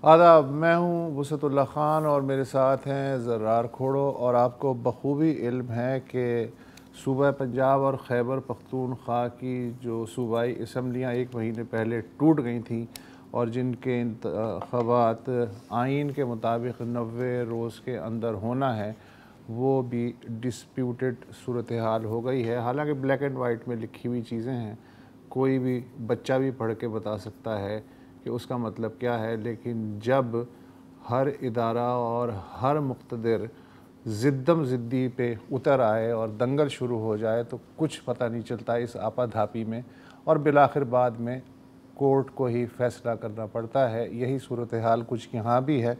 آداب، میں ہوں وسعت اللہ خان اور میرے ساتھ ہیں زرار کھوڑو، اور آپ کو بخوبی علم ہے کہ صوبہ پنجاب اور خیبر پختونخوا کی جو صوبائی اسمبلیاں ایک مہینے پہلے ٹوٹ گئی تھیں اور جن کے انتخابات آئین کے مطابق 90 روز کے اندر ہونا ہے، وہ بھی ڈسپیوٹڈ صورتحال ہو گئی ہے۔ حالانکہ بلیک اینڈ وائٹ میں لکھی ہوئی چیزیں ہیں، کوئی بھی بچہ بھی پڑھ کے بتا سکتا ہے کہ اس کا مطلب کیا ہے، لیکن جب ہر ادارہ اور ہر مقتدر زدم زدی پہ اتر آئے اور دنگل شروع ہو جائے تو کچھ پتہ نہیں چلتا اس آپا دھاپی میں، اور بالآخر بعد میں کورٹ کو ہی فیصلہ کرنا پڑتا ہے۔ یہی صورتحال کچھ یہاں بھی ہے۔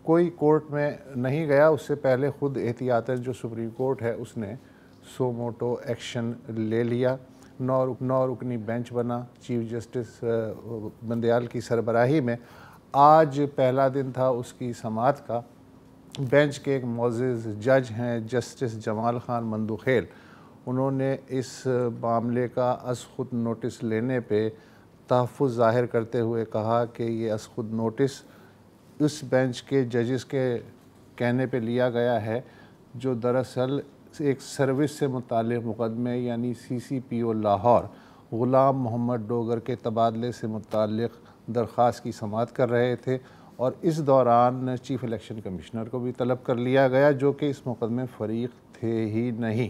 کوئی کورٹ میں نہیں گیا، اس سے پہلے خود احتیاطاً جو سپریم کورٹ ہے اس نے سو موٹو ایکشن لے لیا۔ 9 رکنی بینچ بنا چیف جسٹس بندیال کی سربراہی میں۔ آج پہلا دن تھا اس کی سماعت کا۔ بینچ کے ایک معزز جج ہیں جسٹس جمال خان مندوخیل، انہوں نے اس معاملے کا از خود نوٹس لینے پہ تحفظ ظاہر کرتے ہوئے کہا کہ یہ از خود نوٹس اس بینچ کے ججز کے کہنے پہ لیا گیا ہے، جو دراصل ایک سروس سے متعلق مقدمے یعنی CCPO لاہور غلام محمد ڈوگر کے تبادلے سے متعلق درخواست کی سماعت کر رہے تھے، اور اس دوران چیف الیکشن کمشنر کو بھی طلب کر لیا گیا جو کہ اس مقدمے میں فریق تھے ہی نہیں۔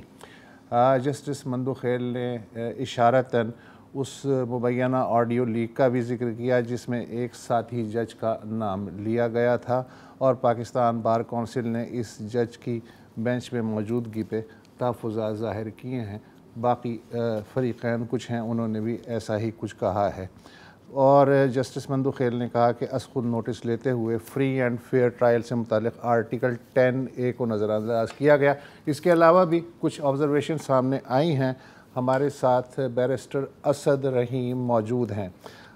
جسٹس مندوخیل نے اشارتاً اس مبینہ آڈیو لیک کا بھی ذکر کیا جس میں ایک ساتھی جج کا نام لیا گیا تھا، اور پاکستان بار کونسل نے اس جج کی بینچ میں موجودگی پہ تحفظات ظاہر کیے ہیں۔ باقی فریقین کچھ ہیں، انہوں نے بھی ایسا ہی کچھ کہا ہے، اور جسٹس مندوخیل نے کہا کہ از خود نوٹس لیتے ہوئے فری اینڈ فیئر ٹرائل سے متعلق آرٹیکل 10A کو نظر انداز کیا گیا۔ اس کے علاوہ بھی کچھ آبزرویشن سامنے آئی ہیں۔ ہمارے ساتھ بیرسٹر اسد رحیم موجود ہیں۔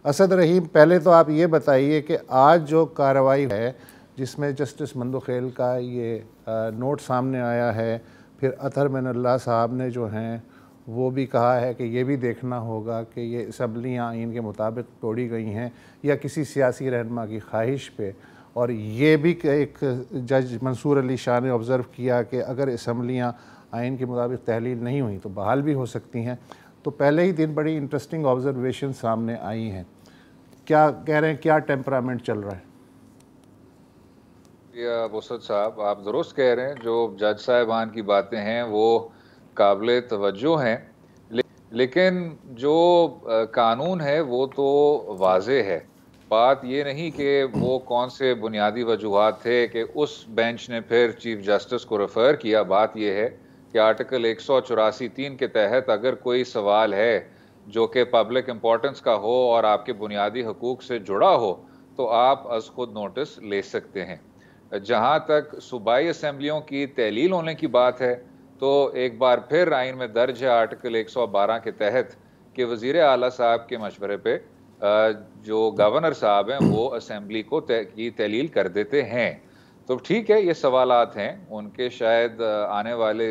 اسد رحیم، پہلے تو آپ یہ بتائیے کہ آج جو کارروائی ہے جس میں جسٹس مندوخیل کا یہ نوٹ سامنے آیا ہے، پھر اطہر من اللہ صاحب نے جو ہیں وہ بھی کہا ہے کہ یہ بھی دیکھنا ہوگا کہ یہ اسمبلیاں آئین کے مطابق توڑی گئی ہیں یا کسی سیاسی رہنما کی خواہش پہ، اور یہ بھی کہ ایک جج منصور علی شاہ نے آبزرو کیا کہ اگر اسمبلیاں آئین کے مطابق تحلیل نہیں ہوئیں تو بحال بھی ہو سکتی ہیں۔ تو پہلے ہی دن بڑی انٹرسٹنگ آبزرویشن سامنے آئی ہیں۔ کیا کہہ رہے ہیں، کیا ٹیمپرامنٹ چل رہا ہے؟ وسعت صاحب، آپ درست کہہ رہے ہیں، جو جج صاحبان کی باتیں ہیں وہ قابل توجہ ہیں، لیکن جو قانون ہے وہ تو واضح ہے۔ بات یہ نہیں کہ وہ کون سے بنیادی وجوہات تھے کہ اس بینچ نے پھر چیف جسٹس کو ریفر کیا۔ بات یہ ہے کہ آرٹیکل 184(3) کے تحت اگر کوئی سوال ہے جو کہ پبلک امپورٹنس کا ہو اور آپ کے بنیادی حقوق سے جڑا ہو تو آپ از خود نوٹس لے سکتے ہیں۔ جہاں تک صوبائی اسمبلیوں کی تحلیل ہونے کی بات ہے تو ایک بار پھر آئین میں درج ہے آرٹیکل 112 کے تحت کہ وزیر اعلیٰ صاحب کے مشورے پہ جو گورنر صاحب ہیں وہ اسمبلی کو کی تحلیل کر دیتے ہیں۔ تو ٹھیک ہے، یہ سوالات ہیں، ان کے شاید آنے والے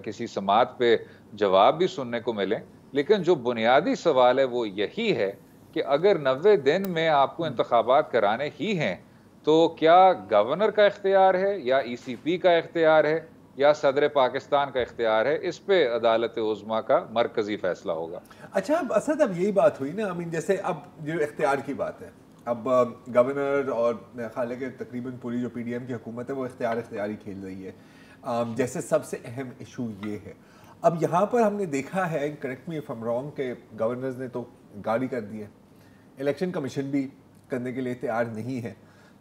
کسی سماعت پہ جواب بھی سننے کو ملیں، لیکن جو بنیادی سوال ہے وہ یہی ہے کہ اگر 90 دن میں آپ کو انتخابات کرانے ہی ہیں تو کیا گورنر کا اختیار ہے یا ECP کا اختیار ہے یا صدر پاکستان کا اختیار ہے؟ اس پہ عدالت عظمیٰ کا مرکزی فیصلہ ہوگا۔ اچھا اسد، اب یہی بات ہوئی نا، جیسے اب جو اختیار کی بات ہے، اب گورنر اور میرا خیال ہے کہ تقریباً پوری جو PDM کی حکومت ہے وہ اختیاری کھیل رہی ہے۔ جیسے سب سے اہم ایشو یہ ہے، اب یہاں پر ہم نے دیکھا ہے، correct me if I'm wrong, کہ گورنرز نے تو گاڑی کر دی ہے، الیکشن کمیشن بھی کرنے کے لیے تیار نہیں ہے،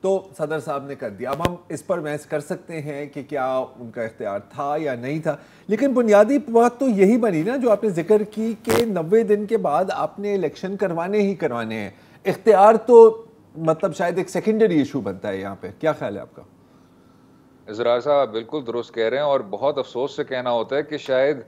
تو صدر صاحب نے کر دیا۔ اب ہم اس پر بحث کر سکتے ہیں کہ کیا ان کا اختیار تھا یا نہیں تھا، لیکن بنیادی بات تو یہی بنی نا جو آپ نے ذکر کی کہ 90 دن کے بعد آپ نے الیکشن کروانے ہی کروانے ہیں۔ اختیار تو مطلب شاید ایک سیکنڈری ایشو بنتا ہے یہاں پہ، کیا خیال ہے آپ کا؟ زرار صاحب بالکل درست کہہ رہے ہیں، اور بہت افسوس سے کہنا ہوتا ہے کہ شاید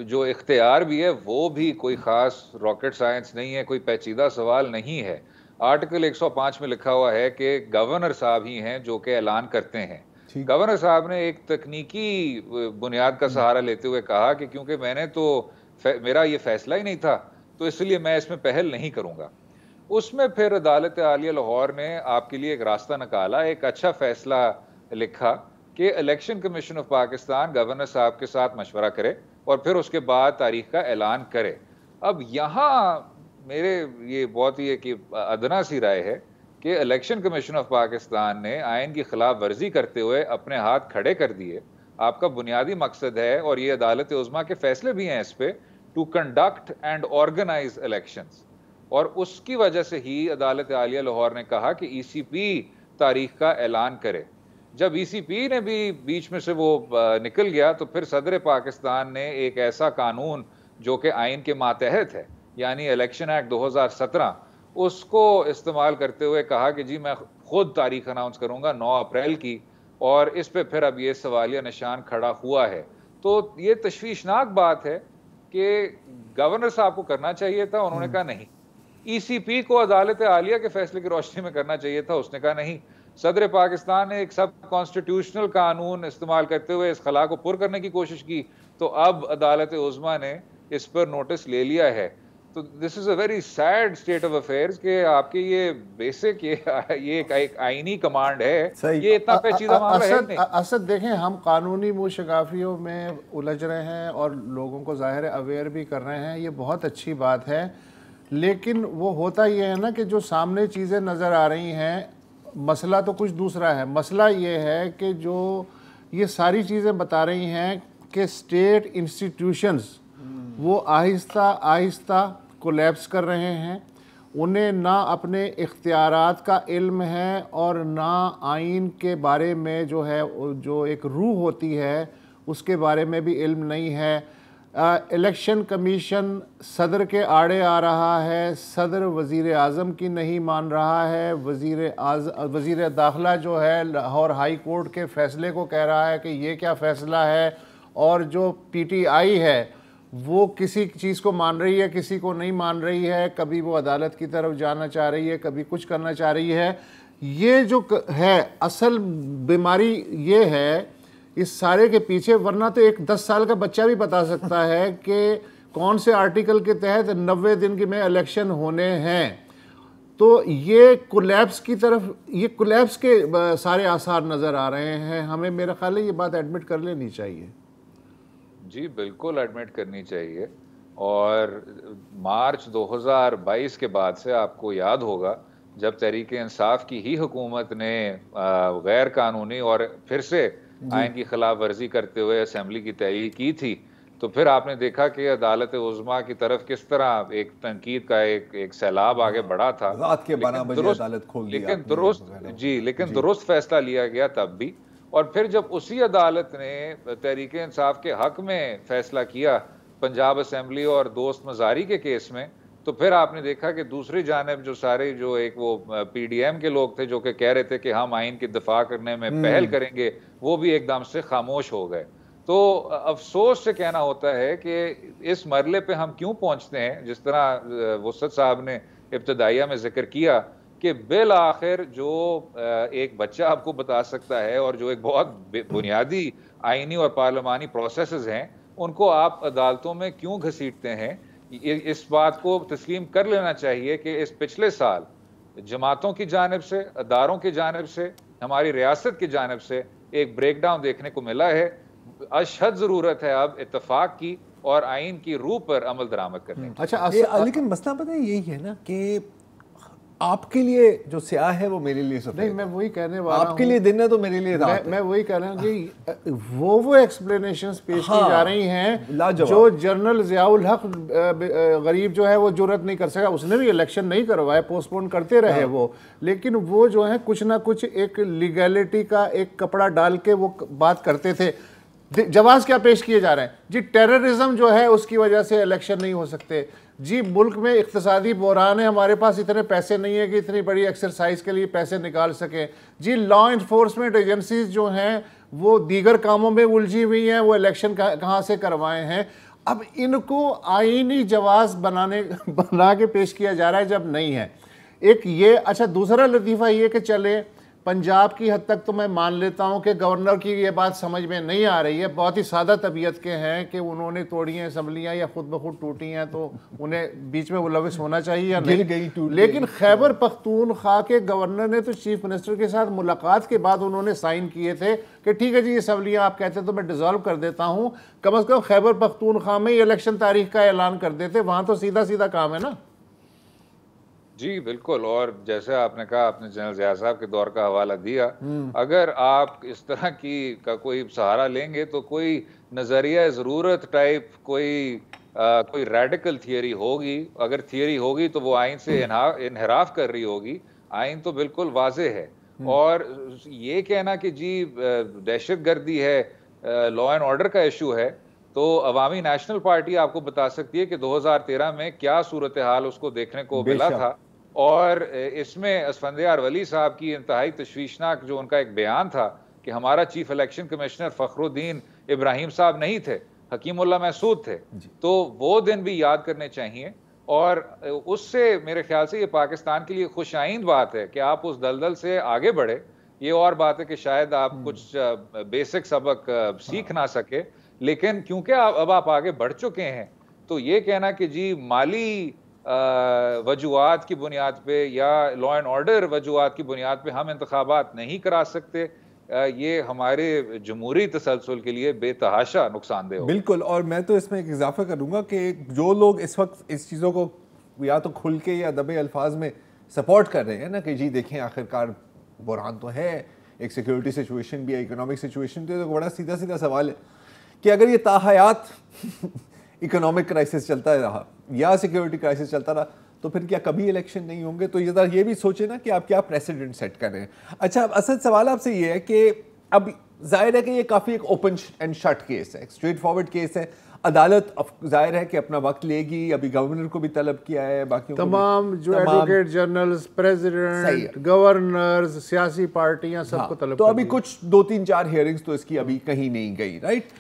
جو اختیار بھی ہے وہ بھی کوئی خاص راکٹ سائنس نہیں ہے، کوئی پیچیدہ سوال نہیں ہے۔ آرٹیکل 105 میں لکھا ہوا ہے کہ گورنر صاحب ہی ہیں جو کہ اعلان کرتے ہیں۔ گورنر صاحب نے ایک تکنیکی بنیاد کا سہارا لیتے ہوئے کہا کہ کیونکہ میرا یہ فیصلہ ہی نہیں تھا تو اس لیے میں اس میں پہل نہیں کروں گا۔ اس میں پھر عدالت عالیہ لاہور نے آپ کے لیے ایک راستہ نکالا, ایک اچھا فیصلہ لکھا کہ election commission of Pakistan governor صاحب کے ساتھ مشورہ کرے اور پھر اس کے بعد تاریخ کا اعلان کرے. اب یہاں میرے یہ بہت ہی ایک ادنا سی رائے ہے کہ الیکشن کمیشن آف پاکستان نے آئین کی خلاف ورزی کرتے ہوئے اپنے ہاتھ کھڑے کر دیے. آپ کا بنیادی مقصد ہے, اور یہ عدالت عظمیٰ کے فیصلے بھی ہیں اس پہ, to conduct and organize elections, اور اس کی وجہ سے ہی عدالت عالیہ لاہور نے کہا کہ ای سی پی تاریخ کا اعلان کرے. جب ای سی پی نے بھی بیچ میں سے وہ نکل گیا تو پھر صدر پاکستان نے ایک ایسا قانون جو کہ آئین کے ماتحت ہے, یعنی الیکشن ایکٹ 2017, اس کو استعمال کرتے ہوئے کہا کہ جی میں خود تاریخ اناؤنس کروں گا 9 اپریل کی, اور اس پہ پھر اب یہ سوالیہ نشان کھڑا ہوا ہے. تو یہ تشویشناک بات ہے کہ گورنر صاحب کو کرنا چاہیے تھا, انہوں نے کہا نہیں. ای سی پی کو عدالت عالیہ کے فیصلے کی روشنی میں کرنا چاہیے تھا, اس نے کہا نہیں. صدر پاکستان نے ایک سب کانسٹیٹیوشنل قانون استعمال کرتے ہوئے اس خلا کو پر کرنے کی کوشش کی, تو اب عدالت عظمیٰ نے اس پر نوٹس لے لیا ہے. تو this is a very sad state of affairs کہ آپ کے یہ بیسک یہ ایک آئینی کمانڈ ہے, یہ اتنا پیچیدہ معاملہ ہے نہیں. اسد دیکھیں, ہم قانونی موشگافیوں میں الجھ رہے ہیں اور لوگوں کو ظاہر اویئر بھی کر رہے ہیں, یہ بہت اچھی بات ہے, لیکن وہ ہوتا یہ ہے نا کہ جو سامنے چیزیں نظر آ رہی ہیں, مسئلہ تو کچھ دوسرا ہے. مسئلہ یہ ہے کہ جو یہ ساری چیزیں بتا رہی ہیں کہ اسٹیٹ انسٹیٹیوشنز وہ آہستہ آہستہ کولیپس کر رہے ہیں, انہیں نہ اپنے اختیارات کا علم ہے اور نہ آئین کے بارے میں جو ہے جو ایک روح ہوتی ہے اس کے بارے میں بھی علم نہیں ہے. الیکشن کمیشن صدر کے آڑے آ رہا ہے, صدر وزیر اعظم کی نہیں مان رہا ہے, وزیر داخلہ جو ہے لاہور ہائی کورٹ کے فیصلے کو کہہ رہا ہے کہ یہ کیا فیصلہ ہے, اور جو پی ٹی آئی ہے وہ کسی چیز کو مان رہی ہے, کسی کو نہیں مان رہی ہے, کبھی وہ عدالت کی طرف جانا چاہ رہی ہے, کبھی کچھ کرنا چاہ رہی ہے. یہ جو ہے اصل بیماری یہ ہے اس سارے کے پیچھے, ورنہ تو ایک 10 سال کا بچہ بھی بتا سکتا ہے کہ کون سے آرٹیکل کے تحت 90 دن کے میں الیکشن ہونے ہیں. تو یہ کولیپس کی طرف, یہ کولیپس کے سارے آثار نظر آ رہے ہیں. ہمیں میرا خیال ہے یہ بات ایڈمٹ کر لینی چاہیے. جی بالکل ایڈمٹ کرنی چاہیے. اور مارچ 2022 کے بعد سے آپ کو یاد ہوگا جب تحریک انصاف کی ہی حکومت نے غیر قانونی اور پھر سے آئین کی خلاف ورزی کرتے ہوئے اسمبلی کی تحلیل کی تھی, تو پھر آپ نے دیکھا کہ عدالت عظمیٰ کی طرف کس طرح ایک تنقید کا ایک سیلاب آگے بڑھا تھا. رات کے 12 بجے عدالت کھول دی, لیکن درست فیصلہ لیا گیا تب بھی. اور پھر جب اسی عدالت نے تحریک انصاف کے حق میں فیصلہ کیا پنجاب اسمبلی اور دوست مزاری کے کیس میں, تو پھر آپ نے دیکھا کہ دوسری جانب جو سارے جو ایک وہ پی ڈی ایم کے لوگ تھے جو کہ کہہ رہے تھے کہ ہم آئین کی دفاع کرنے میں پہل کریں گے, وہ بھی ایک دم سے خاموش ہو گئے. تو افسوس سے کہنا ہوتا ہے کہ اس مرحلے پہ ہم کیوں پہنچتے ہیں, جس طرح وسعت صاحب نے ابتدائیہ میں ذکر کیا کہ بالآخر جو ایک بچہ آپ کو بتا سکتا ہے اور جو ایک بہت بنیادی آئینی اور پارلیمانی پروسیسز ہیں, ان کو آپ عدالتوں میں کیوں گھسیٹتے ہیں. اس بات کو تسلیم کر لینا چاہیے کہ اس پچھلے سال جماعتوں کی جانب سے, اداروں کی جانب سے, ہماری ریاست کی جانب سے ایک بریک ڈاؤن دیکھنے کو ملا ہے. اشد ضرورت ہے اب اتفاق کی اور آئین کی روح پر عمل درآمد کرنے کی. اچھا, لیکن مسئلہ پتہ ہے یہی ہے نا کہ آپ کے لیے جو سیاہ ہے وہ میرے لیے سفید. نہیں, میں وہی کہنے والا ہوں, آپ کے لیے دن ہے تو میرے لیے رات. میں وہی کہہ رہا ہوں کہ وہ ایکسپلینیشنز پیش کی جا رہی ہیں جو جنرل ضیاء الحق غریب جو ہے وہ جرأت نہیں کر سکا. اس نے بھی الیکشن نہیں کروائے, پوسٹ پون کرتے رہے وہ, لیکن وہ جو ہے کچھ نہ کچھ ایک لیگیلٹی کا ایک کپڑا ڈال کے وہ بات کرتے تھے. جواز کیا پیش کیے جا رہے ہیں جی, ٹیررزم جو ہے اس کی وجہ سے الیکشن نہیں ہو سکتے. جی ملک میں اقتصادی بحران ہے, ہمارے پاس اتنے پیسے نہیں ہیں کہ اتنی بڑی ایکسرسائز کے لیے پیسے نکال سکیں. جی لا انفورسمنٹ ایجنسیز جو ہیں وہ دیگر کاموں میں الجھی ہوئی ہیں, وہ الیکشن کہاں سے کروائے ہیں. اب ان کو آئینی جواز بنا کے پیش کیا جا رہا ہے جب نہیں ہے. ایک یہ, اچھا دوسرا لطیفہ یہ کہ چلے پنجاب کی حد تک تو میں مان لیتا ہوں کہ گورنر کی یہ بات سمجھ میں نہیں آ رہی ہے, بہت ہی سادہ طبیعت کے ہیں کہ انہوں نے توڑی ہیں اسمبلیاں یا خود بخود ٹوٹی ہیں تو انہیں بیچ میں ملوث ہونا چاہیے یا نہیں. لیکن خیبر پختونخوا کے گورنر نے تو چیف منسٹر کے ساتھ ملاقات کے بعد انہوں نے سائن کیے تھے کہ ٹھیک ہے جی یہ اسمبلیاں آپ کہتے ہیں تو میں ڈیزالو کر دیتا ہوں, کم از کم خیبر پختونخوا میں الیکشن تاریخ کا اعلان کر دیتے, وہاں تو سیدھا سیدھا کام ہے نا. جی بالکل, اور جیسے آپ نے کہا, آپ نے جنرل ضیاء صاحب کے دور کا حوالہ دیا, اگر آپ اس طرح کی کا کوئی سہارا لیں گے تو کوئی نظریہ ضرورت ٹائپ کوئی ریڈیکل تھیوری ہوگی, اگر تھیوری ہوگی تو وہ آئین سے انحراف کر رہی ہوگی. آئین تو بالکل واضح ہے, اور یہ کہنا کہ جی دہشت گردی ہے, لا اینڈ آرڈر کا ایشو ہے, تو عوامی نیشنل پارٹی آپ کو بتا سکتی ہے کہ 2013 میں کیا صورتحال اس کو دیکھنے کو ملا تھا, اور اس میں اسفندیار ولی صاحب کی انتہائی تشویشناک جو ان کا ایک بیان تھا کہ ہمارا چیف الیکشن کمشنر فخر الدین ابراہیم صاحب نہیں تھے, حکیم اللہ محسود تھے, تو وہ دن بھی یاد کرنے چاہیے. اور اس سے میرے خیال سے یہ پاکستان کے لیے خوش آئند بات ہے کہ آپ اس دلدل سے آگے بڑھے. یہ اور بات ہے کہ شاید آپ کچھ بیسک سبق سیکھ نہ سکے, لیکن کیونکہ اب آپ آگے بڑھ چکے ہیں تو یہ کہنا کہ جی مالی وجوہات کی بنیاد پہ یا لا اینڈ آرڈر وجوہات کی بنیاد پہ ہم انتخابات نہیں کرا سکتے, یہ ہمارے جمہوری تسلسل کے لیے بے تحاشا نقصان دہ ہو. بالکل, اور میں تو اس میں ایک اضافہ کروں گا کہ جو لوگ اس وقت اس چیزوں کو یا تو کھل کے یا دبے الفاظ میں سپورٹ کر رہے ہیں نا کہ جی دیکھیں آخرکار بحران تو ہے, ایک سیکیورٹی سچویشن بھی ہے, اکنامک سچویشن بھی ہے, تو بڑا سیدھا سیدھا سوال ہے کہ اگر یہ تاحیات اکنامک کرائسس چلتا رہا یا سیکیورٹی کرائسس چلتا رہا تو پھر کیا کبھی الیکشن نہیں ہوں گے؟ تو یہ بھی سوچیں نا کہ آپ کیا پریسیڈنٹ سیٹ کر رہے ہیں. اچھا, اب اصل سوال آپ سے یہ ہے کہ اب ظاہر ہے کہ یہ کافی ایک اوپن اینڈ شٹ کیس ہے, اسٹریٹ فارورڈ کیس ہے, عدالت ظاہر ہے کہ اپنا وقت لے گی, ابھی گورنر کو بھی طلب کیا ہے, باقی تمام جو ایڈوکیٹ جنرلز, پریزیڈنٹ, گورنرز, سیاسی پارٹیاں سب کو طلب, تو ابھی کچھ 2-3-4 ہیئرنگز تو اس کی ابھی کہیں نہیں گئی, رائٹ.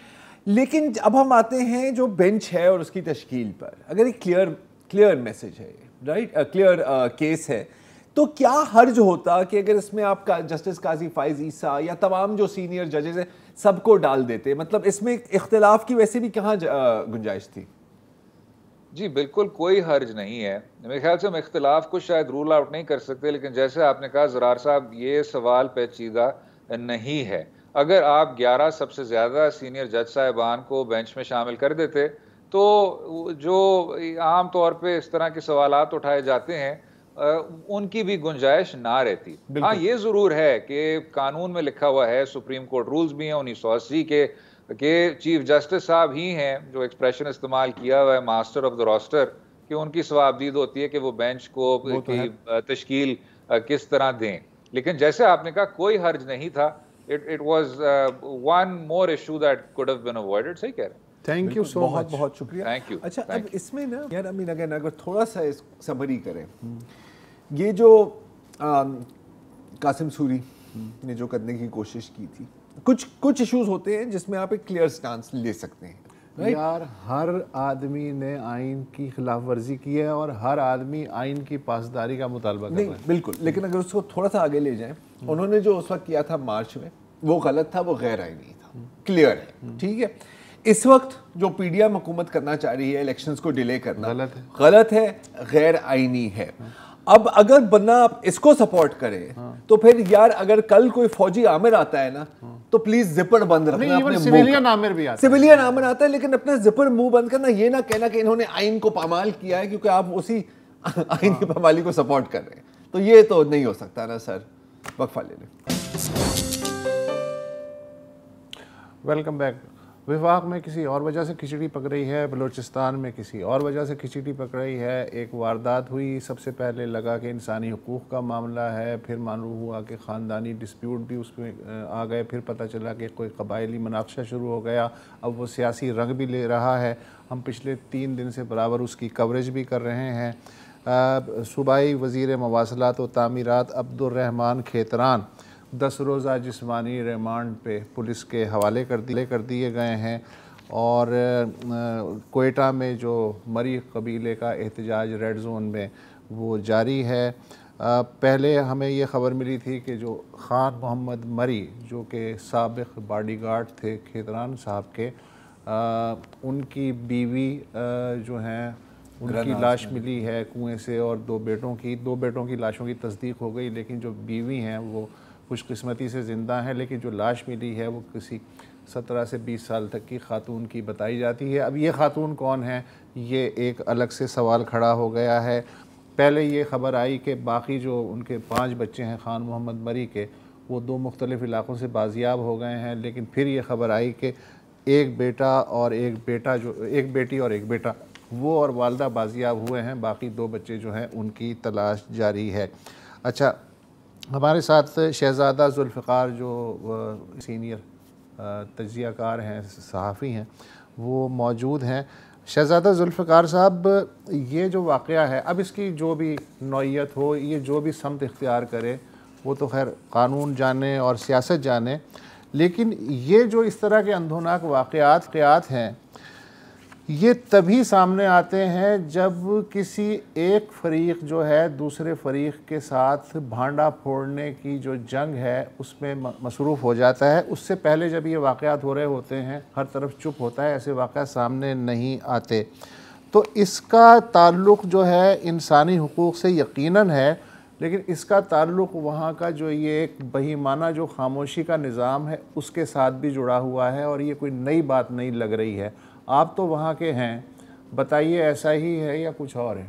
لیکن اب ہم آتے ہیں جو بینچ ہے اور اس کی تشکیل پر, اگر ایک کلیئر میسج ہے, رائٹ, کلیئر کیس ہے, تو کیا حرج ہوتا کہ اگر اس میں آپ کا جسٹس قاضی فائز عیسیٰ یا تمام جو سینئر ججز ہیں سب کو ڈال دیتے؟ مطلب اس میں اختلاف کی ویسے بھی کہاں گنجائش تھی؟ جی بالکل کوئی حرج نہیں ہے, میرے خیال سے ہم اختلاف کو شاید رول آؤٹ نہیں کر سکتے, لیکن جیسے آپ نے کہا زرار صاحب, یہ سوال پیچیدہ نہیں ہے. اگر آپ 11 سب سے زیادہ سینئر جج صاحبان کو بینچ میں شامل کر دیتے تو جو عام طور پہ اس طرح کے سوالات اٹھائے جاتے ہیں ان کی بھی گنجائش نہ رہتی. ہاں یہ ضرور ہے کہ قانون میں لکھا ہوا ہے, سپریم کورٹ رولز بھی ہیں 1980 کے, کہ چیف جسٹس صاحب ہی ہیں جو ایکسپریشن استعمال کیا ہوا ہے ماسٹر آف دا روسٹر, کہ ان کی ثوابدید ہوتی ہے کہ وہ بینچ کو کی تشکیل کس طرح دیں. لیکن جیسے آپ نے کہا کوئی حرج نہیں تھا, it was one more issue that could have been avoided. صحیح کہہ رہے ہیں. تھینک یو سو مچ, بہت شکریہ. Thank you. اچھا, اب اس میں نا یار اگر تھوڑا سا سمری کریں, یہ جو قاسم سوری نے جو کرنے کی کوشش کی تھی, کچھ ایشوز ہوتے ہیں جس میں آپ ایک کلیئر سٹانس لے سکتے ہیں. یار ہر آدمی نے آئین کی خلاف ورزی کی ہے اور ہر آدمی آئین کی پاسداری کا مطالبہ کر رہا ہے. نہیں بالکل, لیکن اگر اس کو تھوڑا سا آگے لے جائیں, انہوں نے جو اس وقت کیا تھا مارچ میں وہ غلط تھا, وہ غیر آئینی تھا, کلیئر ہے, ٹھیک ہے. اس وقت جو پی ڈی ایم حکومت کرنا چاہ رہی ہے الیکشنز کو ڈیلے کرنا, غلط ہے, غیر آئینی ہے. اب اگر بندہ اس کو سپورٹ کرے تو پھر یار اگر کل کوئی فوجی عامر آتا ہے نا تو پلیز زپر بند رکھنا, اپنے سویلین عامر بھی آتا ہے, سویلین عامر آتا ہے, لیکن اپنا زپر منہ بند کرنا, یہ نہ کہنا کہ انہوں نے آئین کو پامال کیا ہے کیونکہ آپ اسی آئین کی پامالی کو سپورٹ کر رہے ہیں. تو یہ تو نہیں ہو سکتا نا سر. وقفہ لے لیں. Welcome back. وفاق میں کسی اور وجہ سے کھچڑی پک رہی ہے, بلوچستان میں کسی اور وجہ سے کھچڑی پک رہی ہے. ایک واردات ہوئی, سب سے پہلے لگا کہ انسانی حقوق کا معاملہ ہے, پھر معلوم ہوا کہ خاندانی ڈسپیوٹ بھی اس میں آ گئے, پھر پتہ چلا کہ کوئی قبائلی مناقشہ شروع ہو گیا, اب وہ سیاسی رنگ بھی لے رہا ہے. ہم پچھلے 3 دن سے برابر اس کی کوریج بھی کر رہے ہیں. صوبائی وزیر مواصلات و تعمیرات عبدالرحمان کھیتران 10 روزہ جسمانی ریمانڈ پہ پولیس کے حوالے کر دیے گئے ہیں, اور کوئٹہ میں جو مری قبیلے کا احتجاج ریڈ زون میں وہ جاری ہے. پہلے ہمیں یہ خبر ملی تھی کہ جو خان محمد مری جو کہ سابق باڈی گارڈ تھے کھیتران صاحب کے، ان کی بیوی جو ہیں ان کی لاش ملی ہے کنویں سے، اور دو بیٹوں کی لاشوں کی تصدیق ہو گئی، لیکن جو بیوی ہیں وہ خوش قسمتی سے زندہ ہیں، لیکن جو لاش ملی ہے وہ کسی 17 سے 20 سال تک کی خاتون کی بتائی جاتی ہے۔ اب یہ خاتون کون ہے، یہ ایک الگ سے سوال کھڑا ہو گیا ہے۔ پہلے یہ خبر آئی کہ باقی جو ان کے 5 بچے ہیں خان محمد مری کے، وہ 2 مختلف علاقوں سے بازیاب ہو گئے ہیں، لیکن پھر یہ خبر آئی کہ ایک بیٹا اور ایک بیٹی اور ایک بیٹا وہ اور والدہ بازیاب ہوئے ہیں، باقی 2 بچے جو ہیں ان کی تلاش جاری ہے۔ اچھا، ہمارے ساتھ شہزادہ ذوالفقار جو سینئر تجزیہ کار ہیں، صحافی ہیں، وہ موجود ہیں۔ شہزادہ ذوالفقار صاحب، یہ جو واقعہ ہے، اب اس کی جو بھی نوعیت ہو، یہ جو بھی سمت اختیار کرے، وہ تو خیر قانون جانے اور سیاست جانے، لیکن یہ جو اس طرح کے اندھوناک واقعات ہیں، یہ تبھی سامنے آتے ہیں جب کسی ایک فریق جو ہے دوسرے فریق کے ساتھ بھانڈا پھوڑنے کی جو جنگ ہے اس میں مصروف ہو جاتا ہے۔ اس سے پہلے جب یہ واقعات ہو رہے ہوتے ہیں، ہر طرف چپ ہوتا ہے، ایسے واقعات سامنے نہیں آتے۔ تو اس کا تعلق جو ہے انسانی حقوق سے یقیناً ہے، لیکن اس کا تعلق وہاں کا جو یہ ایک بہیمانہ جو خاموشی کا نظام ہے اس کے ساتھ بھی جڑا ہوا ہے، اور یہ کوئی نئی بات نہیں لگ رہی ہے۔ آپ تو وہاں کے ہیں، بتائیے ایسا ہی ہے یا کچھ اور ہے؟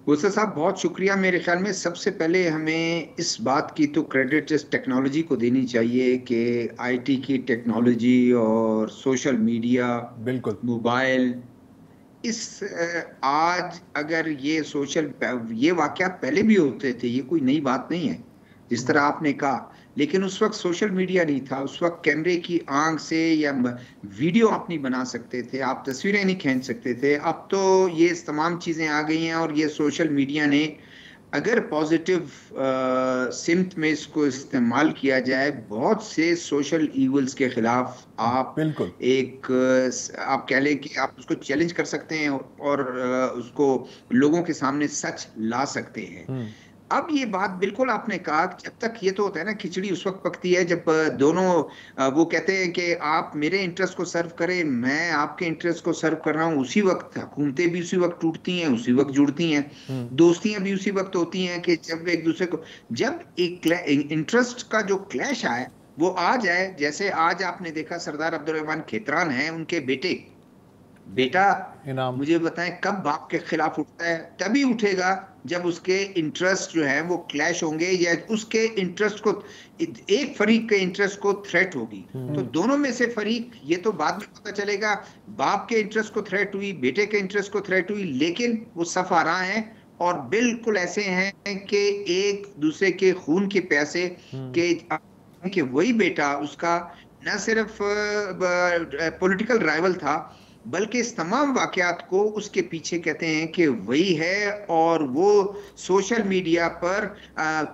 گوسا صاحب بہت شکریہ۔ میرے خیال میں سب سے پہلے ہمیں اس بات کی تو کریڈٹ اس ٹیکنالوجی کو دینی چاہیے کہ آئی ٹی کی ٹیکنالوجی اور سوشل میڈیا، بالکل موبائل، آج اگر یہ واقعات پہلے بھی ہوتے تھے، یہ کوئی نئی بات نہیں ہے جس طرح آپ نے کہا، لیکن اس وقت سوشل میڈیا نہیں تھا، اس وقت کیمرے کی آنکھ سے یا ویڈیو آپ نہیں بنا سکتے تھے، آپ تصویریں نہیں کھینچ سکتے تھے۔ اب تو یہ تمام چیزیں آ گئی ہیں، اور یہ سوشل میڈیا نے اگر پازیٹیو سمت میں اس کو استعمال کیا جائے، بہت سے سوشل ایولز کے خلاف آپ بالکل آپ کہہ لیں کہ آپ اس کو چیلنج کر سکتے ہیں اور اس کو لوگوں کے سامنے سچ لا سکتے ہیں۔ اب یہ بات بالکل آپ نے کہا، جب تک یہ تو ہوتا ہے نا، کھچڑی اس وقت پکتی ہے جب دونوں وہ کہتے ہیں کہ آپ میرے انٹرسٹ کو سرو کریں، میں آپ کے انٹرسٹ کو سرو کر رہا ہوں۔ اسی وقت حکومتیں بھی اسی وقت ٹوٹتی ہیں، اسی وقت جڑتی ہیں، دوستیاں بھی اسی وقت ہوتی ہیں کہ جب ایک دوسرے کو، جب ایک انٹرسٹ کا جو کلیش آئے وہ آ جائے، جیسے آج آپ نے دیکھا سردار عبدالرحمان کھیتران ہیں، ان کے بیٹا مجھے بتائیں کب باپ کے خلاف اٹھتا ہے؟ تبھی اٹھے گا جب اس کے انٹرسٹ جو ہیں وہ کلیش ہوں گے، یا اس کے انٹرسٹ کو، ایک فریق کے انٹرسٹ کو تھریٹ ہوگی۔ تو دونوں میں سے فریق، یہ تو بعد میں پتہ چلے گا، باپ کے انٹرسٹ کو تھریٹ ہوئی، بیٹے کے انٹرسٹ کو تھریٹ ہوئی، لیکن وہ صف آراں ہیں اور بالکل ایسے ہیں کہ ایک دوسرے کے خون کے پیاسے، کہ وہی بیٹا اس کا نہ صرف پولیٹیکل رائیول تھا، بلکہ اس تمام واقعات کو اس کے پیچھے کہتے ہیں کہ وہی ہے، اور وہ سوشل میڈیا پر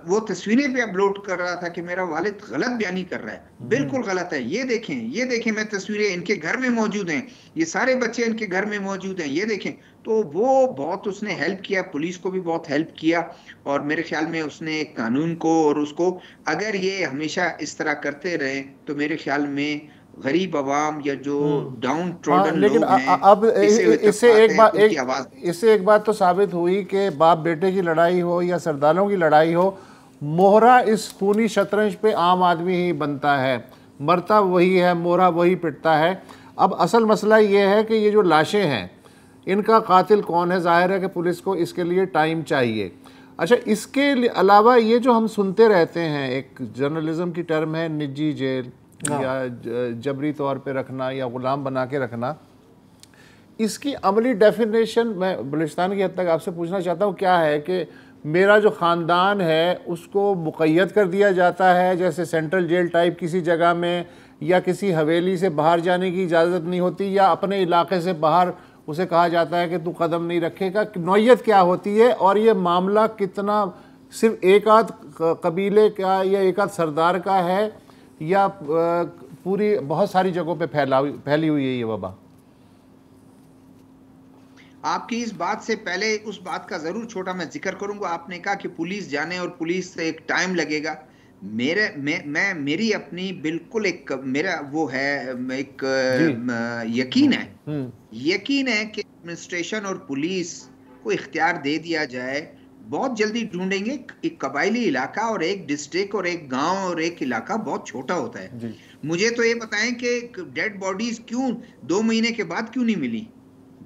وہ تصویریں پہ اپلوڈ کر رہا تھا کہ میرا والد غلط بیانی کر رہا ہے، بالکل غلط ہے، یہ دیکھیں میں تصویریں ان کے گھر میں موجود ہیں، یہ سارے بچے ان کے گھر میں موجود ہیں، یہ دیکھیں۔ تو وہ بہت اس نے ہیلپ کیا، پولیس کو بھی بہت ہیلپ کیا، اور میرے خیال میں اس نے قانون کو اور اس کو، اگر یہ ہمیشہ اس طرح کرتے رہے تو میرے خیال میں غریب عوام یا جو ڈاؤن ٹروڈن لوگ ہیں، اب اس سے ایک بات تو ثابت ہوئی کہ باپ بیٹے کی لڑائی ہو یا سرداروں کی لڑائی ہو، مہرہ اس خونی شطرنج پہ عام آدمی ہی بنتا ہے، مرتا وہی ہے، مہرہ وہی پٹتا ہے۔ اب اصل مسئلہ یہ ہے کہ یہ جو لاشیں ہیں، ان کا قاتل کون ہے؟ ظاہر ہے کہ پولیس کو اس کے لیے ٹائم چاہیے۔ اچھا، اس کے علاوہ یہ جو ہم سنتے رہتے ہیں، ایک جرنلزم کی ٹرم ہے نجی جیل، یا جبری طور پہ رکھنا یا غلام بنا کے رکھنا، اس کی عملی ڈیفینیشن میں بلوچستان کی حد تک آپ سے پوچھنا چاہتا ہوں، کیا ہے کہ میرا جو خاندان ہے اس کو مقید کر دیا جاتا ہے، جیسے سینٹرل جیل ٹائپ کسی جگہ میں، یا کسی حویلی سے باہر جانے کی اجازت نہیں ہوتی، یا اپنے علاقے سے باہر اسے کہا جاتا ہے کہ تو قدم نہیں رکھے گا؟ نوعیت کیا ہوتی ہے، اور یہ معاملہ کتنا صرف ایک آدھ قبیلے کا یا ایک آدھ سردار کا ہے، یا پوری بہت ساری جگہوں پہ پھیلی ہوئی ہے یہ وبا؟ آپ کی اس بات سے پہلے اس بات کا ضرور چھوٹا میں ذکر کروں گا. آپ نے کہا کہ پولیس جانے اور پولیس سے ایک ٹائم لگے گا. میری اپنی بالکل ایک میرا وہ ہے ایک یقین ہے کہ ایڈمنسٹریشن اور پولیس کو اختیار دے دیا جائے, بہت جلدی ڈھونڈیں گے. ایک قبائلی علاقہ اور ایک ڈسٹرکٹ اور ایک گاؤں اور ایک علاقہ بہت چھوٹا ہوتا ہے. مجھے تو یہ بتائیں کہ ڈیڈ باڈیز کیوں 2 مہینے کے بعد کیوں نہیں ملی,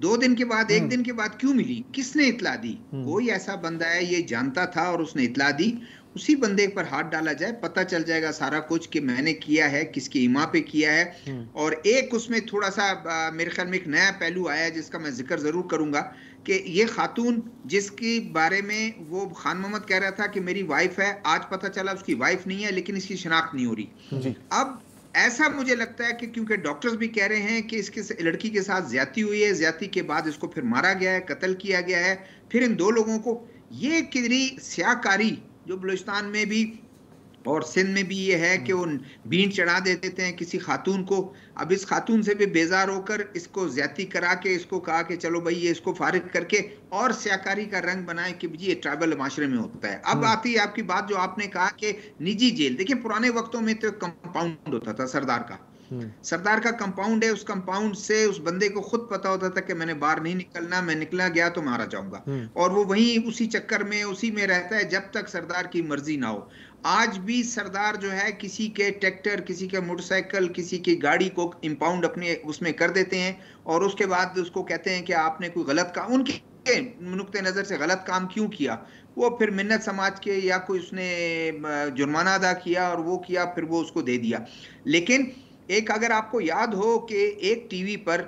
2 دن کے بعد, 1 دن کے بعد کیوں ملی؟ کس نے اطلاع دی؟ کوئی ایسا بندہ ہے یہ جانتا تھا اور اس نے اطلاع دی, اسی بندے پر ہاتھ ڈالا جائے, پتہ چل جائے گا سارا کچھ کہ میں نے کیا ہے, کس کی ایما پہ کیا ہے. اور ایک اس میں تھوڑا سا میرے خیال میں ایک نیا پہلو آیا ہے جس کا میں ذکر ضرور کروں گا کہ یہ خاتون جس کی بارے میں وہ خان محمد کہہ رہا تھا کہ میری وائف ہے, آج پتہ چلا اس کی وائف نہیں ہے لیکن اس کی شناخت نہیں ہو رہی. اب ایسا مجھے لگتا ہے کہ کیونکہ ڈاکٹرز بھی کہہ رہے ہیں کہ اس کے لڑکی کے ساتھ زیادتی ہوئی ہے, زیادتی کے بعد اس کو پھر مارا گیا ہے, قتل کیا گیا ہے. پھر ان 2 لوگوں کو یہ کتنی سیاہکاری جو بلوچستان میں بھی اور سندھ میں بھی یہ ہے کہ وہ بینٹ چڑھا دیتے ہیں کسی خاتون کو. اب اس خاتون سے بھی بیزار ہو کر اس کو زیادتی کرا کے اس کو کہا کہ چلو بھائی یہ اس کو فارغ کر کے اور سیاکاری کا رنگ بنائے کہ یہ ٹرائبل معاشرے میں ہوتا ہے. اب آتی ہے آپ کی بات جو آپ نے کہا کہ نجی جیل. دیکھیں پرانے وقتوں میں تو کمپاؤنڈ ہوتا تھا سردار کا کمپاؤنڈ ہے, اس کمپاؤنڈ سے اس بندے کو خود پتا ہوتا تھا کہ میں نے باہر نہیں نکلنا, میں نکلا گیا تو مارا جاؤں گا, اور وہ وہیں اسی چکر میں اسی میں رہتا ہے جب تک سردار کی مرضی نہ ہو. آج بھی سردار جو ہے کسی کے ٹریکٹر, کسی کے موٹر سائیکل, کسی کی گاڑی کو امپاؤنڈ اپنے اس میں کر دیتے ہیں اور اس کے بعد اس کو کہتے ہیں کہ آپ نے کوئی غلط کام, ان کے نقطۂ نظر سے غلط کام کیوں کیا, وہ پھر منت سماج کے یا کوئی اس نے جرمانہ ادا کیا اور وہ کیا, پھر وہ اس کو دے دیا. لیکن ایک اگر آپ کو یاد ہو کہ ایک ٹی وی پر,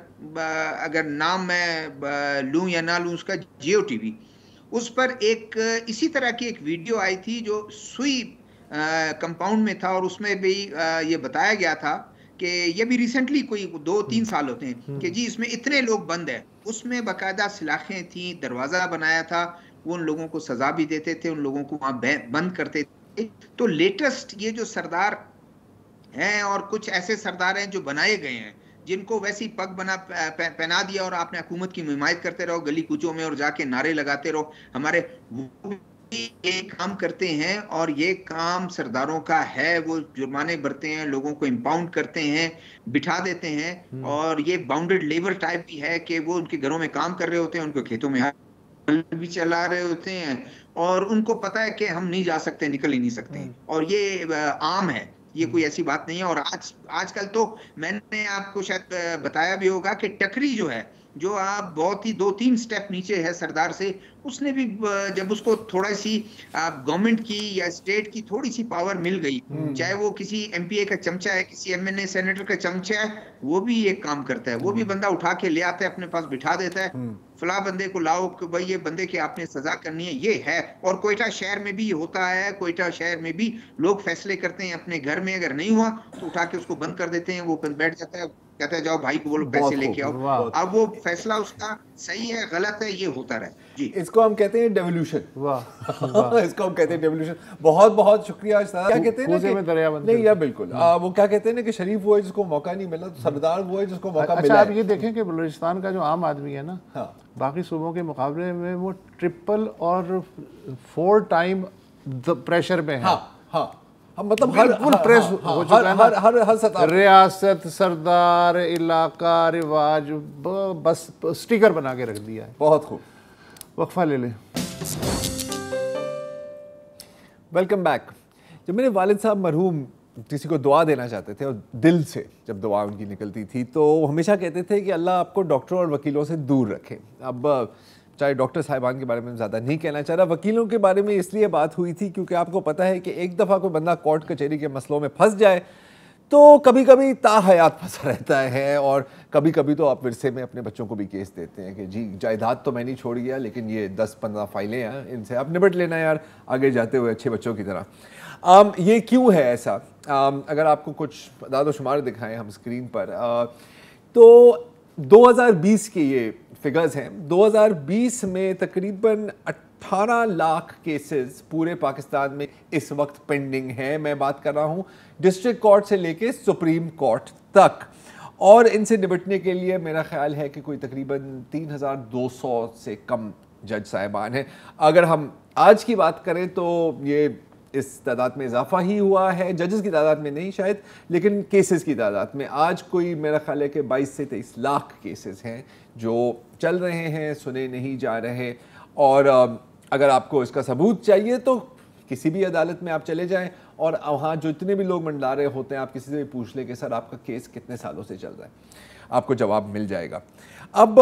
اگر نام میں لوں یا نہ لوں اس کا, جیو ٹی وی, اس پر ایک اسی طرح کی ایک ویڈیو آئی تھی جو سوئی کمپاؤنڈ میں تھا, اور اس میں بھی یہ بتایا گیا تھا کہ یہ بھی ریسنٹلی کوئی 2-3 سال ہوتے ہیں کہ جی اس میں اتنے لوگ بند ہیں. اس میں باقاعدہ سلاخیں تھیں, دروازہ بنایا تھا, وہ ان لوگوں کو سزا بھی دیتے تھے, ان لوگوں کو وہاں بند کرتے تھے. تو لیٹسٹ یہ جو سردار ہیں اور کچھ ایسے سردار ہیں جو بنائے گئے ہیں جن کو ویسی پگ پہنا دیا اور آپ نے حکومت کی حمایت کرتے رہو گلی کوچوں میں اور جا کے نعرے لگاتے رہو, ہمارے وہ یہ کام کرتے ہیں اور یہ کام سرداروں کا ہے. وہ جرمانے بھرتے ہیں, لوگوں کو امپاؤنڈ کرتے ہیں, بٹھا دیتے ہیں, اور یہ باؤنڈڈ لیبر ٹائپ بھی ہے کہ وہ ان کے گھروں میں کام کر رہے ہوتے ہیں, ان کو کھیتوں میں بھی چلا رہے ہوتے ہیں, اور ان کو پتا ہے کہ ہم نہیں جا سکتے, نکل ہی نہیں سکتے, اور یہ عام ہے, یہ کوئی ایسی بات نہیں ہے. اور آج کل تو میں نے آپ کو شاید بتایا بھی ہوگا کہ ٹکری جو ہے, جو آپ بہت ہی 2-3 سٹیپ نیچے ہے سردار سے, اس نے بھی جب اس کو تھوڑا سی گورنمنٹ کی یا اسٹیٹ کی تھوڑی سی پاور مل گئی, چاہے وہ کسی ایم پی اے کا چمچہ ہے, کسی ایم این اے سینیٹر کا چمچہ ہے, وہ بھی ایک کام کرتا ہے. وہ بھی بندہ اٹھا کے لے آتا ہے, اپنے پاس بٹھا دیتا ہے, فلاں بندے کو لاؤ کہ بھائی یہ بندے کی آپ نے سزا کرنی ہے, یہ ہے. اور کوئٹہ شہر میں بھی یہ ہوتا ہے, کوئٹہ شہر میں بھی لوگ فیصلے کرتے ہیں اپنے گھر میں, اگر نہیں ہوا تو اٹھا کے اس کو بند کر دیتے ہیں, وہ بیٹھ جاتا ہے, کہتا ہے جاؤ بھائی کو بولو پیسے لے کے آؤ. اب وہ فیصلہ اس کا صحیح ہے غلط ہے یہ ہوتا رہے. جی اس کو ہم کہتے ہیں ڈیولیوشن. اس کو ہم کہتے ہیں ڈیولیوشن. بہت بہت شکریہ استاد. کیا کہتے ہیں نہیں یا بالکل وہ کیا کہتے ہیں نا کہ شریف وہ ہے جس کو موقع نہیں ملا, تو سردار وہ ہے جس کو موقع ملا. اچھا آپ یہ دیکھیں کہ بلوچستان کا جو عام آدمی ہے نا, باقی صوبوں کے مقابلے میں وہ 3 اور 4 ٹائم پریشر میں ہے. مطلب بالکل پریس ہو چکا ہے ہر سطح, ریاست, سردار, علاقہ, رواج, بس سٹیکر بنا کے رکھ دیا ہے. بہت خوب. وقفہ لے لیں. Welcome back. جب میرے والد صاحب مرحوم کسی کو دعا دینا چاہتے تھے اور دل سے جب دعا ان کی نکلتی تھی تو وہ ہمیشہ کہتے تھے کہ اللہ آپ کو ڈاکٹروں اور وکیلوں سے دور رکھے. اب چاہے ڈاکٹر صاحبان کے بارے میں زیادہ نہیں کہنا چاہ رہا, وکیلوں کے بارے میں اس لیے بات ہوئی تھی کیونکہ آپ کو پتہ ہے کہ ایک دفعہ کوئی بندہ کورٹ کچہری کے مسئلوں میں پھنس جائے تو کبھی کبھی تا حیات پھنسا رہتا ہے, اور کبھی کبھی تو آپ ورثے میں اپنے بچوں کو بھی کیس دیتے ہیں کہ جی جائیداد تو میں نہیں چھوڑ گیا لیکن یہ 10-15 فائلیں ہیں, ان سے آپ نبٹ لینا یار آگے جاتے ہوئے اچھے بچوں کی طرح. یہ کیوں ہے ایسا؟ اگر آپ کو کچھ اعداد و شمار دکھائیں ہم اسکرین پر, تو 2020 کے یہ فگرز ہیں. 2020 میں تقریباً 18 لاکھ کیسز پورے پاکستان میں اس وقت پینڈنگ ہیں. میں بات کر رہا ہوں ڈسٹرکٹ کورٹ سے لے کے سپریم کورٹ تک. اور ان سے نپٹنے کے لیے میرا خیال ہے کہ کوئی تقریباً 3200 سے کم جج صاحبان ہیں. اگر ہم آج کی بات کریں تو یہ اس تعداد میں اضافہ ہی ہوا ہے, ججز کی تعداد میں نہیں شاید, لیکن کیسز کی تعداد میں آج کوئی میرا خیال ہے کہ 22 سے 23 لاکھ کیسز ہیں جو چل رہے ہیں, سنے نہیں جا رہے. اور اگر آپ کو اس کا ثبوت چاہیے تو کسی بھی عدالت میں آپ چلے جائیں اور وہاں جو اتنے بھی لوگ منڈلا رہے ہوتے ہیں آپ کسی سے بھی پوچھ لیں کہ سر آپ کا کیس کتنے سالوں سے چل رہا ہے, آپ کو جواب مل جائے گا. اب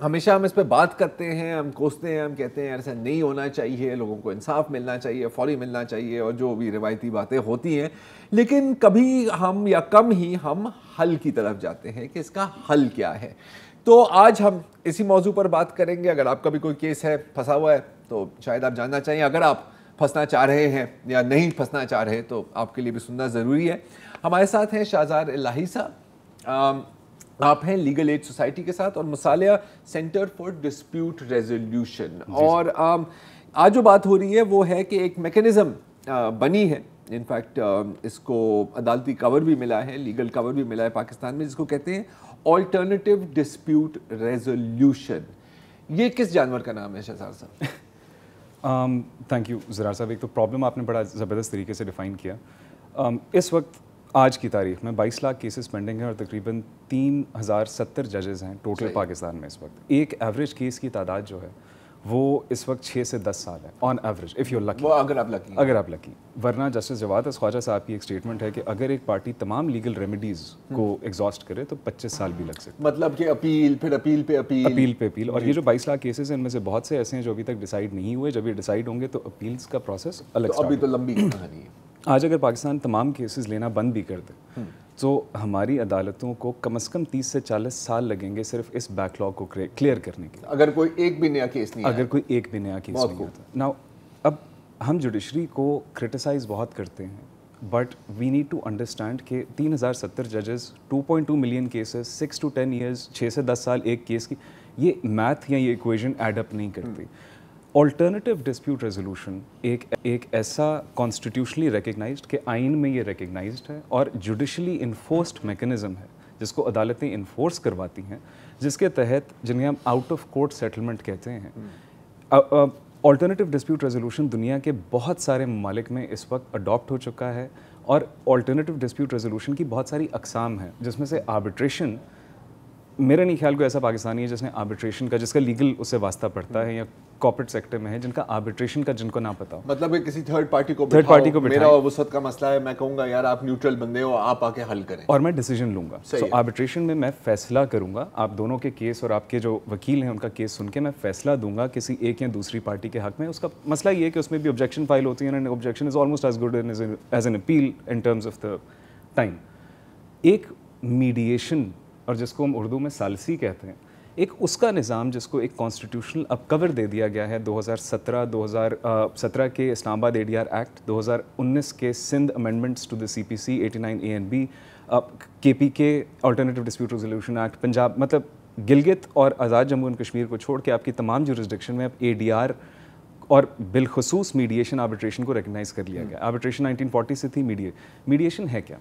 ہمیشہ ہم اس پہ بات کرتے ہیں, ہم کوستے ہیں, ہم کہتے ہیں ایسا نہیں ہونا چاہیے, لوگوں کو انصاف ملنا چاہیے, فوری ملنا چاہیے, اور جو بھی روایتی باتیں ہوتی ہیں, لیکن کبھی ہم یا کم ہی ہم حل کی طرف جاتے ہیں کہ اس کا حل کیا ہے. تو آج ہم اسی موضوع پر بات کریں گے. اگر آپ کا بھی کوئی کیس ہے, پھنسا ہوا ہے, تو شاید آپ جاننا چاہیں. اگر آپ پھنسنا چاہ رہے ہیں یا نہیں پھنسنا چاہ رہے تو آپ کے لیے بھی سننا ضروری ہے. ہمارے ساتھ ہیں شاہزار الہی صاحب, آپ ہیں لیگل ایڈ سوسائٹی کے ساتھ اور مصالحہ سینٹر فار ڈسپیوٹ ریزولوشن. اور آج جو بات ہو رہی ہے وہ ہے کہ ایک میکینزم بنی ہے, انفیکٹ اس کو عدالتی کور بھی ملا ہے, لیگل کور بھی ملا ہے پاکستان میں, جس کو کہتے ہیں آلٹرنیٹیو ڈسپیوٹ ریزولوشن. یہ کس جانور کا نام ہے شاہزار صاحب؟ تھینک یو زرار صاحب. ایک تو پرابلم آپ نے بڑا زبردست طریقے سے ڈیفائن کیا. اس وقت آج کی تاریخ میں 22 لاکھ کیسز پینڈنگ ہیں اور تقریباً 3070 ججز ہیں ٹوٹل پاکستان میں اس وقت. ایک ایوریج کیس کی تعداد جو ہے وہ اس وقت 6 سے 10 سال ہے آن ایوریج, اف یو لکی, اگر آپ لکی. ورنہ جسٹس جواد خواجہ صاحب کی ایک اسٹیٹمنٹ ہے کہ اگر ایک پارٹی تمام لیگل ریمیڈیز کو ایگزاسٹ کرے تو 25 سال بھی لگ سکتے. مطلب کہ اپیل, پھر اپیل پہ اپیل. اور یہ جو 22 لاکھ کیسز ہیں ان میں سے بہت سے ایسے ہیں جو ابھی تک ڈیسائیڈ نہیں ہوئے. جب یہ ڈیسائیڈ ہوں گے تو اپیلس کا پروسیس الگ. ابھی تو لمبی کہانی ہے. آج اگر پاکستان تمام کیسز لینا بند بھی کر دے تو ہماری عدالتوں کو کم از کم 30 سے 40 سال لگیں گے صرف اس بیک لاگ کو کلیئر کرنے کے لیے, اگر کوئی ایک بھی نیا کیس نہیں نہیں ہوتا. ناؤ اب ہم جوڈیشری کو کرٹیسائز بہت کرتے ہیں, but we need to understand کہ 3070 ججز, 2.2 ملین کیسز, 6 to 10 ایئرز, 6 سے 10 سال ایک کیس کی, یہ میتھ یا یہ ایکویژن ایڈ اپ نہیں کرتی. آلٹرنیٹیو ڈسپیوٹ ریزولوشن ایک ایسا کانسٹیٹیوشنلی ریکگنائزڈ کہ آئین میں یہ ریکگنائزڈ ہے اور جوڈیشلی انفورسڈ میکنزم ہے جس کو عدالتیں انفورس کرواتی ہیں, جس کے تحت جنہیں ہم آؤٹ آف کورٹ سیٹلمنٹ کہتے ہیں. آلٹرنیٹیو ڈسپیوٹ ریزولوشن دنیا کے بہت سارے ممالک میں اس وقت اڈاپٹ ہو چکا ہے, اور آلٹرنیٹیو ڈسپیوٹ ریزولوشن کی بہت ساری اقسام ہیں, جس میں سے آربیٹریشن, میرا نہیں خیال کوئی ایسا پاکستانی ہے جس نے آربیٹریشن کا, جس کا لیگل اس سے واسطہ پڑتا ہے یا کارپوریٹ سیکٹر میں ہے, جن کا آربیٹریشن کا جن کو نہ پتا ہو. مطلب کسی تھرڈ پارٹی کو میرا اور وسعت کا مسئلہ ہے, میں کہوں گا یار آپ نیوٹرل بندے ہو, آپ آ کے حل کریں, اور میں ڈیسیجن لوں گا. سو آربیٹریشن میں فیصلہ کروں گا, آپ دونوں کے کیس اور آپ کے جو وکیل ہیں ان کا کیس سن کے میں فیصلہ دوں گا کسی ایک یا دوسری پارٹی کے حق میں. اس کا مسئلہ یہ ہے کہ اس میں بھی آبجیکشن فائل ہوتی ہے, and objection is almost as good as an appeal in terms of the time. ایک میڈیشن, اور جس کو ہم اردو میں ثالثی کہتے ہیں, ایک اس کا نظام جس کو ایک کانسٹیٹیوشنل اب کور دے دیا گیا ہے 2017 کے اسلام آباد ADR ایکٹ, 2019 کے Sindh amendments to the CPC 89A and B, KPK alternative dispute resolution act, Punjab, مطلب گلگت اور آزاد جموں اینڈ کشمیر کو چھوڑ کے آپ کی تمام جورسڈکشن میں اب ADR اور بالخصوص میڈیشن آربیٹریشن کو ریکگنائز کر لیا گیا. آربیٹریشن 1940 سے تھی. میڈیشن ہے کیا؟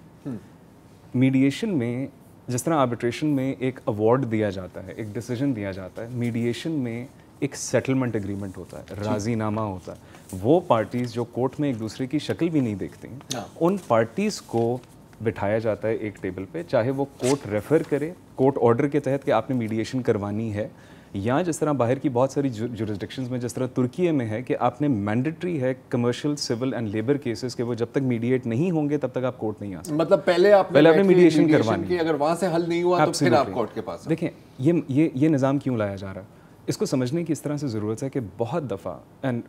میڈیشن میں جس طرح آربیٹریشن میں ایک ایوارڈ دیا جاتا ہے, ایک ڈیسیجن دیا جاتا ہے, میڈیشن میں ایک سیٹلمنٹ اگریمنٹ ہوتا ہے, راضی نامہ ہوتا ہے. وہ پارٹیز جو کورٹ میں ایک دوسرے کی شکل بھی نہیں دیکھتی ہیں, ان پارٹیز کو بٹھایا جاتا ہے ایک ٹیبل پہ, چاہے وہ کورٹ ریفر کرے کورٹ آرڈر کے تحت کہ آپ نے میڈیشن کروانی ہے, یا جس طرح باہر کی بہت ساری جورسڈکشنز میں, جس طرح ترکی میں ہے کہ آپ نے مینڈیٹری ہے commercial, civil and labour cases کے وہ جب تک میڈیٹ نہیں ہوں گے تب تک آپ کورٹ نہیں آ سکتے. مطلب پہلے آپ نے میڈیشن کروانی, اگر وہاں سے حل نہیں ہوا تو پھر آپ کورٹ کے پاس. دیکھیں یہ نظام کیوں لایا جا رہا ہے, اس کو سمجھنے کی اس طرح سے ضرورت ہے کہ بہت دفعہ, اینڈ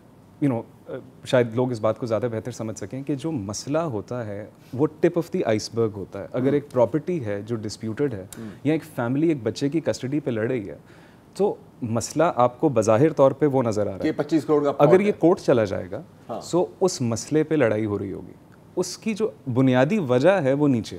شاید لوگ اس بات کو زیادہ بہتر سمجھ سکیں کہ جو مسئلہ ہوتا ہے وہ ٹپ آف دی آئس برگ ہوتا ہے. اگر ایک پراپرٹی ہے جو ڈسپیوٹڈ ہے, یا ایک فیملی ایک بچے کی کسٹڈی پہ لڑ رہی ہے, تو مسئلہ آپ کو بظاہر طور پہ وہ نظر آ رہا ہے 25 کروڑ کا, اگر یہ کورٹ چلا جائے گا سو اس مسئلے پہ لڑائی ہو رہی ہوگی. اس کی جو بنیادی وجہ ہے وہ نیچے,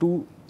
2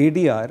ADR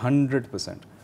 100%।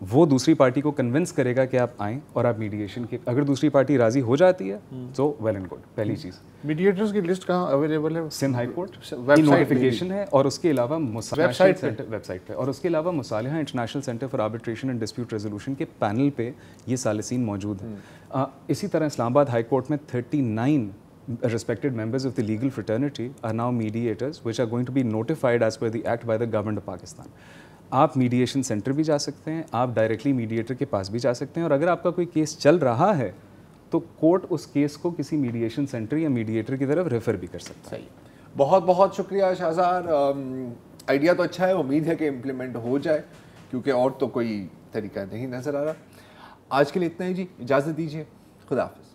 وہ دوسری پارٹی کو کنونس کرے گا کہ آپ آئیں اور آپ میڈیشن کے, اگر دوسری پارٹی راضی ہو جاتی ہے تو ویل اینڈ گڈ. پہلی چیز, میڈیٹرز کی لسٹ کہاں اویلیبل ہے؟ سندھ ہائی کورٹ کی نوٹیفیکیشن ہے, اور اس کے علاوہ ویب سائٹ پہ, اور اس کے علاوہ مصالحہ international centre for arbitration and dispute resolution کے پینل پہ یہ ثالثین موجود ہیں. اسی طرح اسلام آباد ہائی کورٹ میں 39 respected members of the legal fraternity are now mediators which are going to be notified as per the act by the government of Pakistan. آپ میڈیشن سینٹر بھی جا سکتے ہیں, آپ ڈائریکٹلی میڈیٹر کے پاس بھی جا سکتے ہیں, اور اگر آپ کا کوئی کیس چل رہا ہے تو کورٹ اس کیس کو کسی میڈیشن سینٹر یا میڈیٹر کی طرف ریفر بھی کر سکتا ہے. صحیح, بہت بہت شکریہ شاہزار. آئیڈیا تو اچھا ہے, امید ہے کہ امپلیمنٹ ہو جائے, کیونکہ اور تو کوئی طریقہ نہیں نظر آ رہا. آج کے لیے اتنا ہی جی, اجازت دیجیے, خدا حافظ.